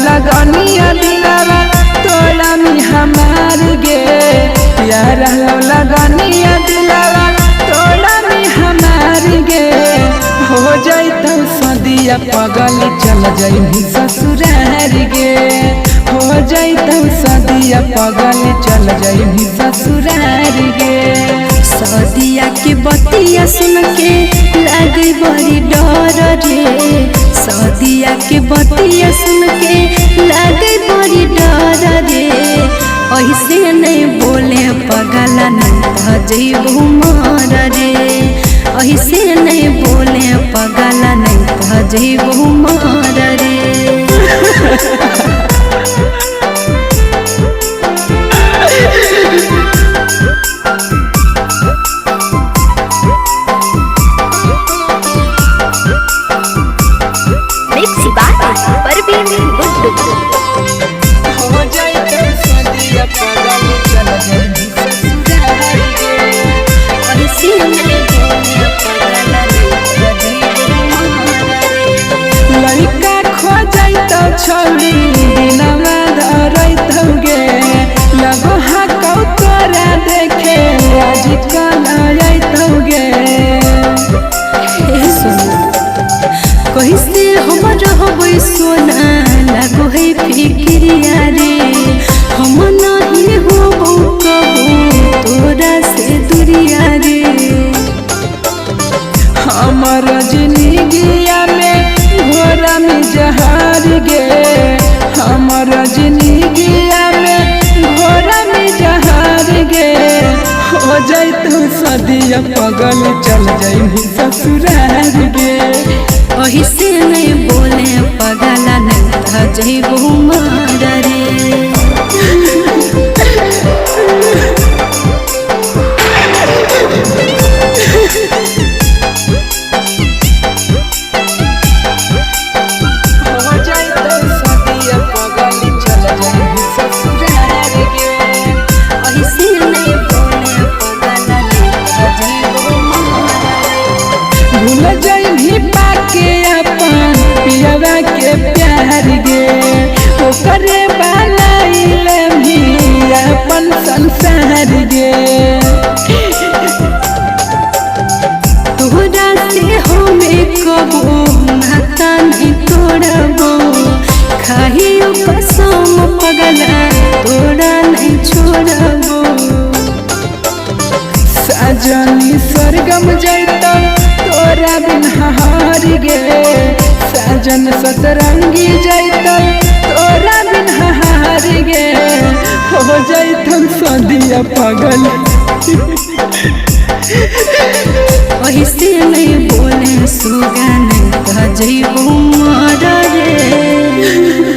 लगनिया दिलावा तोड़ा में हमार गे यार लगनिया दिलावा तोड़ा में हमार गे हो जाई तो सदिया पगल चल जाई ससुरार गे हो जाई तो सदिया पगल चल जाई ससुरार गे। सदिया के बतिया सुन के लागे बड़ी डर रे सदिया के बतिया सुन के लागे बड़ी डर रे ऐसे नहीं बोले पगला नहीं जीबू मर रे ऐसे नहीं बोले पगला नहीं जीबू मर रे। छौरी दिनमा धरैत गे लगो हाकौ तोरा देखे आज कलैत गे। कैसे हम रहबै सोना लगो है फिक्रिया रे हम नहीं होबो कबो तोरा से दूरिया रे। हमर जिंदगिया में घोरा में जहार गे हमर जिंदगिया में घोरा में जहार गे हो जाई तो सदिया पगल चल जाई ससुरार गे ऐसे नहीं बोले पगला नहीं जीबू मर रे। भूल जाई पाके अपन पियवा के प्यार गे ओकरे बालाइले भी अपन संसार गे। तोरा से हमें कबो नाता नहीं तोड़बो खाइयो कसम पगला तोरा नहीं छोड़बो। साजनी स्वर्गम जैतो तोरा बिन हार गे साजन सतरंगी जैतो तोरा बिन हार गे हो जैतो सदिया पगल। ऐसे नहीं बोले सुगा नहीं जीबू मर रे।